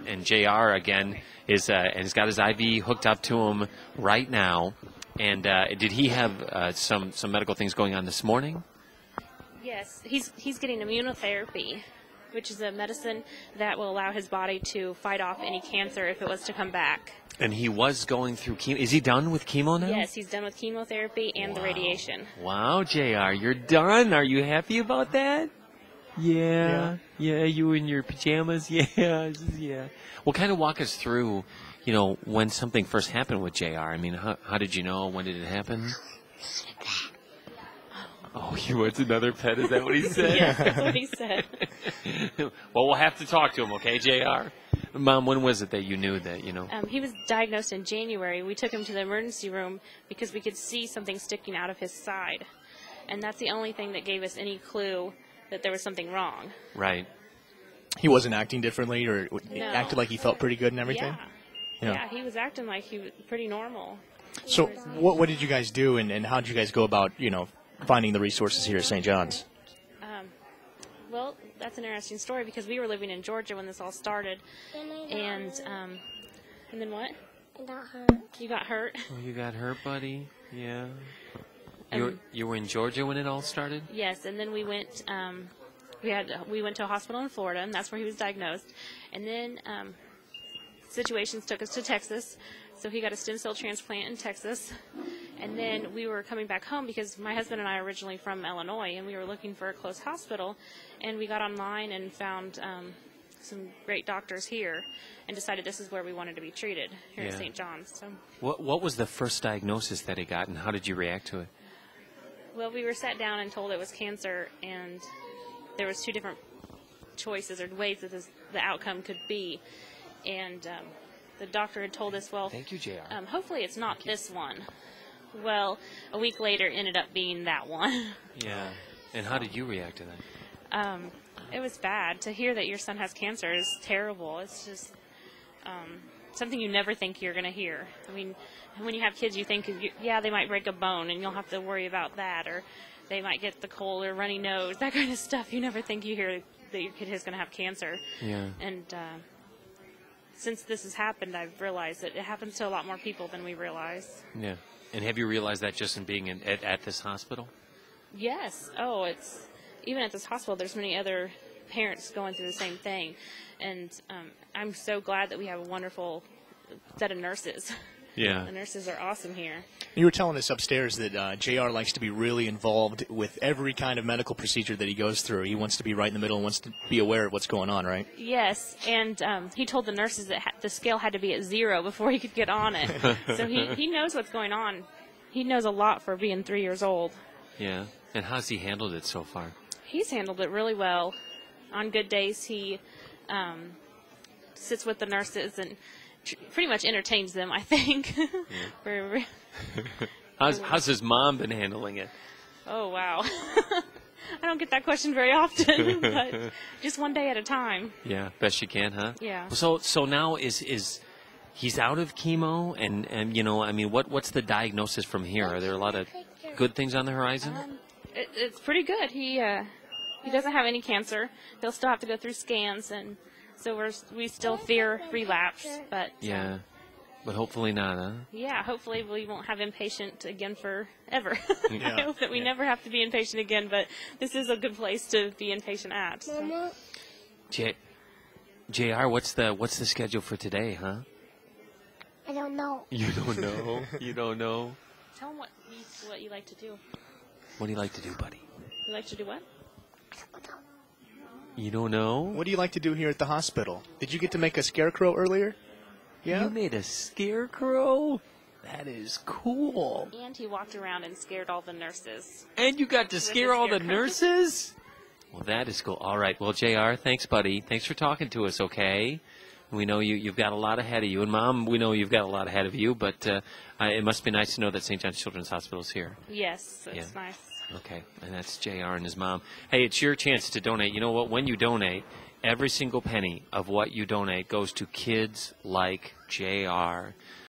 and JR again is and he's got his IV hooked up to him right now. And did he have some medical things going on this morning? Yes, he's getting immunotherapy, which is a medicine that will allow his body to fight off any cancer if it was to come back. And he was going through chemo. Is he done with chemo now? Yes, he's done with chemotherapy and the radiation. Wow, JR, you're done. Are you happy about that? Yeah, you in your pajamas? Yeah. Well, kind of walk us through, when something first happened with JR. I mean, how did you know? When did it happen? Oh, he wants another pet? Is that what he said? Yes, that's what he said. Well, we'll have to talk to him, okay, JR? Mom, when was it that you knew that, He was diagnosed in January. We took him to the emergency room because we could see something sticking out of his side. And that's the only thing that gave us any clue that there was something wrong. Right. He wasn't acting differently or No. acted like he felt pretty good and everything? Yeah, he was acting like he was pretty normal. So what did you guys do and how did you guys go about, finding the resources here at St. John's? Well, that's an interesting story because we were living in Georgia when this all started. And then what? I got hurt. You got hurt? Oh, you got hurt, buddy? Yeah. You were in Georgia when it all started? Yes, and then we went we went to a hospital in Florida, and that's where he was diagnosed. And then situations took us to Texas, so he got a stem cell transplant in Texas. And then we were coming back home because my husband and I are originally from Illinois, and we were looking for a close hospital. And we got online and found some great doctors here and decided this is where we wanted to be treated here at St. John's. So. What was the first diagnosis that he got, and how did you react to it? Well, we were sat down and told it was cancer, and there was two different choices or ways that the outcome could be. And the doctor had told us, well, thank you, JR. Hopefully it's not this one. Well, a week later, it ended up being that one. Yeah. And how did you react to that? It was bad. To hear that your son has cancer is terrible. It's just something you never think you're going to hear. I mean, when you have kids, you think, they might break a bone, and you'll have to worry about that, or they might get the cold or runny nose, that kind of stuff. You never think you hear that your kid is going to have cancer. Yeah. And since this has happened, I've realized that it happens to a lot more people than we realize. Yeah. And have you realized that just in being at this hospital? Yes. Oh, it's even at this hospital, there's many other parents going through the same thing. And I'm so glad that we have a wonderful set of nurses. Yeah. The nurses are awesome here. You were telling us upstairs that JR likes to be really involved with every kind of medical procedure that he goes through. He wants to be right in the middle and wants to be aware of what's going on, right? Yes, and he told the nurses that the scale had to be at 0 before he could get on it. So he knows what's going on. He knows a lot for being 3 years old. Yeah. And how's he handled it so far? He's handled it really well. On good days, he sits with the nurses and pretty much entertains them, I think. Yeah. How's his mom been handling it? Oh, wow. I don't get that question very often, but just one day at a time. Yeah, best you can, huh? Yeah. So now is he's out of chemo, and I mean, what's the diagnosis from here? Are there a lot of good things on the horizon? It's pretty good. He doesn't have any cancer. He'll still have to go through scans, and so we still fear relapse. But yeah, but hopefully not, huh? Yeah, hopefully we won't have inpatient again forever. Yeah. I hope that we never have to be inpatient again, but this is a good place to be inpatient at. So. Mama? JR, what's the schedule for today, huh? I don't know. You don't know? You don't know? Tell him what you like to do. What do you like to do, buddy? You like to do what? You don't know? What do you like to do here at the hospital? Did you get to make a scarecrow earlier? Yeah. You made a scarecrow? That is cool. And he walked around and scared all the nurses. And you got to scare all the scarecrow. nurses? Well, that is cool. All right. Well, JR, thanks, buddy. Thanks for talking to us, okay? We know you've got a lot ahead of you. And, Mom, we know you've got a lot ahead of you. But it must be nice to know that St. John's Children's Hospital is here. Yes, it's nice. Okay, and that's JR and his mom. Hey, it's your chance to donate. You know what? When you donate, every single penny of what you donate goes to kids like JR.